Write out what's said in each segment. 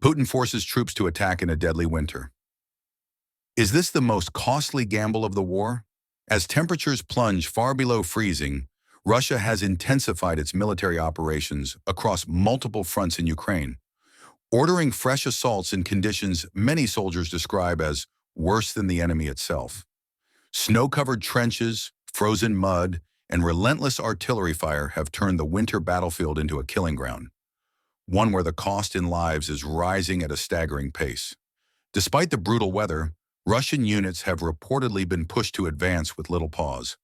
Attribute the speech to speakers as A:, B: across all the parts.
A: Putin forces troops to attack in a deadly winter. Is this the most costly gamble of the war? As temperatures plunge far below freezing, Russia has intensified its military operations across multiple fronts in Ukraine, ordering fresh assaults in conditions many soldiers describe as worse than the enemy itself. Snow-covered trenches, frozen mud, and relentless artillery fire have turned the winter battlefield into a killing ground, one where the cost in lives is rising at a staggering pace. Despite the brutal weather, Russian units have reportedly been pushed to advance with little pause.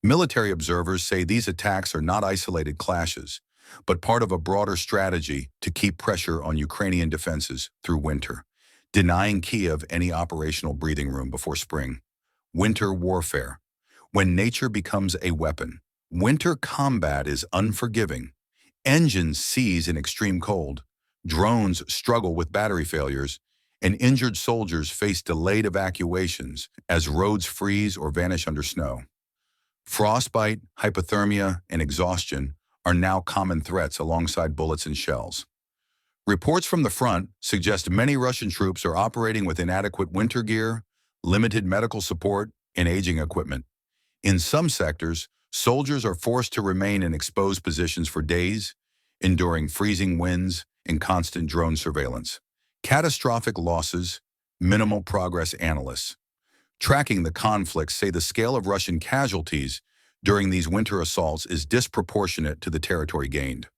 A: Military observers say these attacks are not isolated clashes, but part of a broader strategy to keep pressure on Ukrainian defenses through winter, denying Kiev any operational breathing room before spring. Winter warfare. When nature becomes a weapon, winter combat is unforgiving. Engines seize in extreme cold, drones struggle with battery failures, and injured soldiers face delayed evacuations as roads freeze or vanish under snow. Frostbite, hypothermia, and exhaustion are now common threats alongside bullets and shells. Reports from the front suggest many Russian troops are operating with inadequate winter gear, limited medical support, and aging equipment. In some sectors, soldiers are forced to remain in exposed positions for days, enduring freezing winds and constant drone surveillance. Catastrophic losses, minimal progress. Analysts tracking the conflict say the scale of Russian casualties during these winter assaults is disproportionate to the territory gained.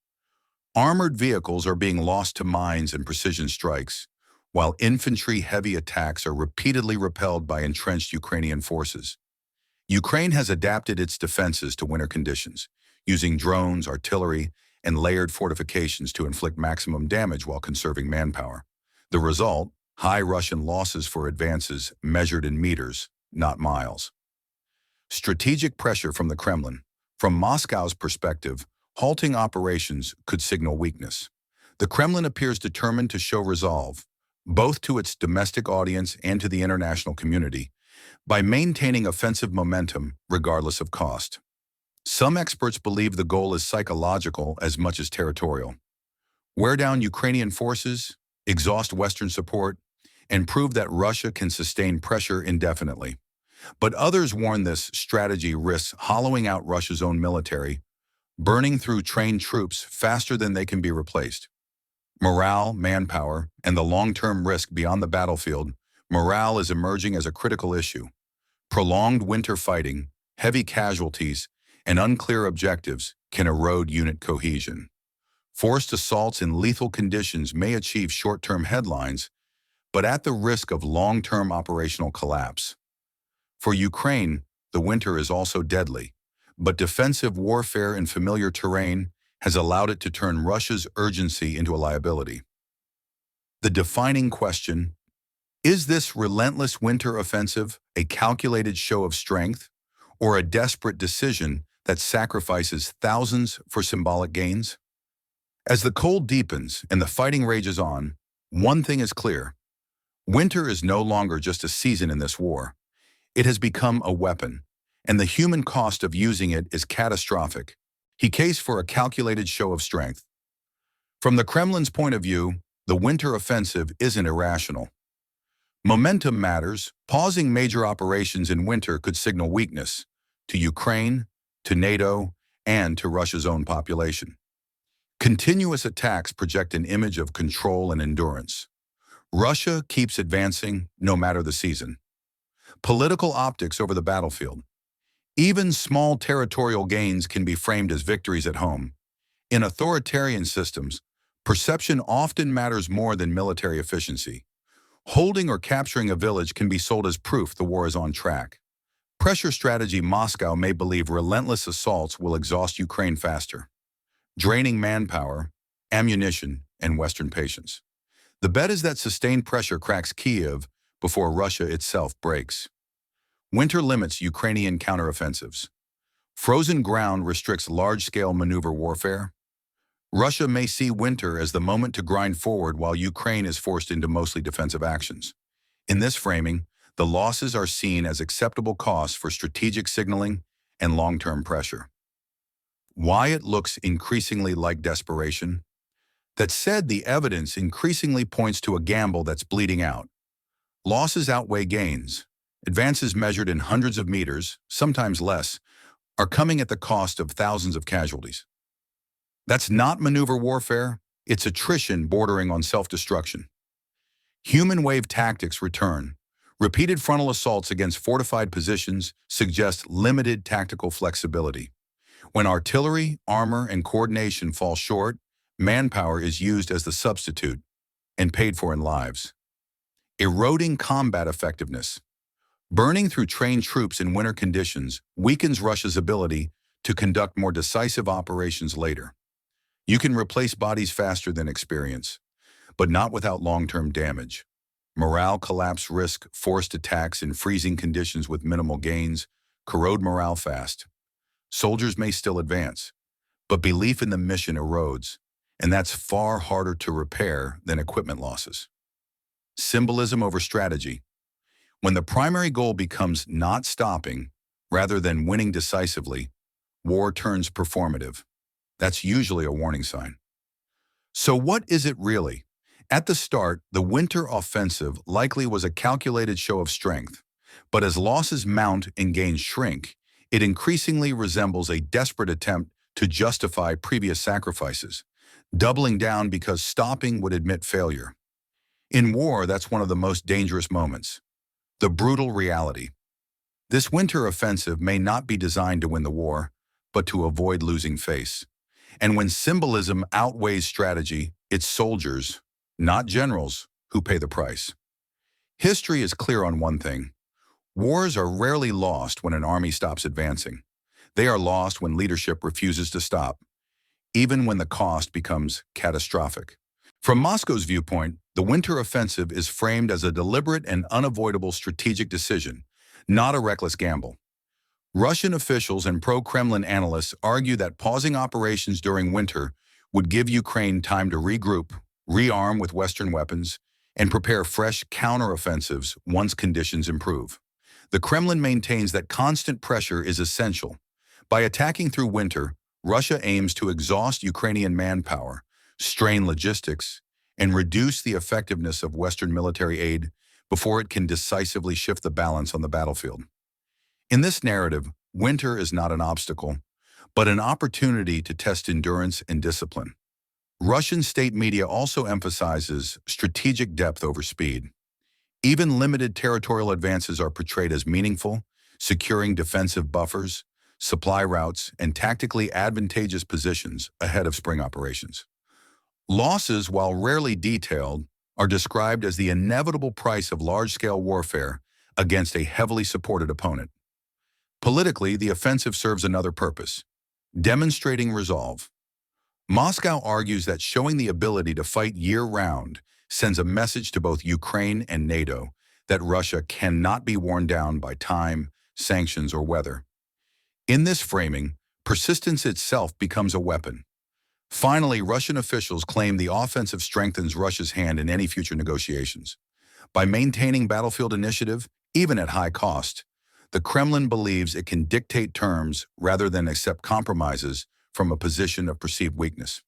A: Armored vehicles are being lost to mines and precision strikes, while infantry-heavy attacks are repeatedly repelled by entrenched Ukrainian forces. Ukraine has adapted its defenses to winter conditions, using drones, artillery, and layered fortifications to inflict maximum damage while conserving manpower. The result, high Russian losses for advances measured in meters, not miles. Strategic pressure from the Kremlin. From Moscow's perspective, halting operations could signal weakness. The Kremlin appears determined to show resolve, both to its domestic audience and to the international community, by maintaining offensive momentum regardless of cost. Some experts believe the goal is psychological as much as territorial. Wear down Ukrainian forces, exhaust Western support, and prove that Russia can sustain pressure indefinitely. But others warn this strategy risks hollowing out Russia's own military, burning through trained troops faster than they can be replaced. Morale, manpower, and the long-term risk beyond the battlefield. Morale is emerging as a critical issue. Prolonged winter fighting, heavy casualties, and unclear objectives can erode unit cohesion. Forced assaults in lethal conditions may achieve short-term headlines, but at the risk of long-term operational collapse. For Ukraine, the winter is also deadly, but defensive warfare in familiar terrain has allowed it to turn Russia's urgency into a liability. The defining question: is this relentless winter offensive a calculated show of strength, or a desperate decision that sacrifices thousands for symbolic gains? As the cold deepens and the fighting rages on, one thing is clear: winter is no longer just a season in this war. It has become a weapon, and the human cost of using it is catastrophic. He cased for a calculated show of strength. From the Kremlin's point of view, the winter offensive isn't irrational. Momentum matters. Pausing major operations in winter could signal weakness to Ukraine, to NATO, and to Russia's own population. Continuous attacks project an image of control and endurance. Russia keeps advancing no matter the season. Political optics over the battlefield. Even small territorial gains can be framed as victories at home. In authoritarian systems, perception often matters more than military efficiency. Holding or capturing a village can be sold as proof the war is on track. Pressure strategy. Moscow may believe relentless assaults will exhaust Ukraine faster, draining manpower, ammunition, and Western patience. The bet is that sustained pressure cracks Kiev before Russia itself breaks. Winter limits Ukrainian counteroffensives. Frozen ground restricts large-scale maneuver warfare. Russia may see winter as the moment to grind forward while Ukraine is forced into mostly defensive actions. In this framing, the losses are seen as acceptable costs for strategic signaling and long-term pressure. Why it looks increasingly like desperation? That said, the evidence increasingly points to a gamble that's bleeding out. Losses outweigh gains. Advances measured in hundreds of meters, sometimes less, are coming at the cost of thousands of casualties. That's not maneuver warfare, it's attrition bordering on self-destruction. Human wave tactics return. Repeated frontal assaults against fortified positions suggest limited tactical flexibility. When artillery, armor, and coordination fall short, manpower is used as the substitute and paid for in lives. Eroding combat effectiveness. Burning through trained troops in winter conditions weakens Russia's ability to conduct more decisive operations later. You can replace bodies faster than experience, but not without long-term damage. Morale collapse risk forced attacks in freezing conditions with minimal gains corrode morale fast. Soldiers may still advance, but belief in the mission erodes, and that's far harder to repair than equipment losses. Symbolism over strategy. When the primary goal becomes not stopping, rather than winning decisively, war turns performative. That's usually a warning sign. So what is it really? At the start, the winter offensive likely was a calculated show of strength, but as losses mount and gains shrink, it increasingly resembles a desperate attempt to justify previous sacrifices, doubling down because stopping would admit failure. In war, that's one of the most dangerous moments. The brutal reality. This winter offensive may not be designed to win the war, but to avoid losing face. And when symbolism outweighs strategy, it's soldiers, not generals, who pay the price. History is clear on one thing. Wars are rarely lost when an army stops advancing. They are lost when leadership refuses to stop, even when the cost becomes catastrophic. From Moscow's viewpoint, the winter offensive is framed as a deliberate and unavoidable strategic decision, not a reckless gamble. Russian officials and pro-Kremlin analysts argue that pausing operations during winter would give Ukraine time to regroup, rearm with Western weapons, and prepare fresh counteroffensives once conditions improve. The Kremlin maintains that constant pressure is essential. By attacking through winter, Russia aims to exhaust Ukrainian manpower, strain logistics, and reduce the effectiveness of Western military aid before it can decisively shift the balance on the battlefield. In this narrative, winter is not an obstacle, but an opportunity to test endurance and discipline. Russian state media also emphasizes strategic depth over speed. Even limited territorial advances are portrayed as meaningful, securing defensive buffers, supply routes, and tactically advantageous positions ahead of spring operations. Losses, while rarely detailed, are described as the inevitable price of large-scale warfare against a heavily supported opponent. Politically, the offensive serves another purpose: demonstrating resolve. Moscow argues that showing the ability to fight year-round sends a message to both Ukraine and NATO that Russia cannot be worn down by time, sanctions, or weather. In this framing, persistence itself becomes a weapon. Finally, Russian officials claim the offensive strengthens Russia's hand in any future negotiations. By maintaining battlefield initiative, even at high cost, the Kremlin believes it can dictate terms rather than accept compromises from a position of perceived weakness.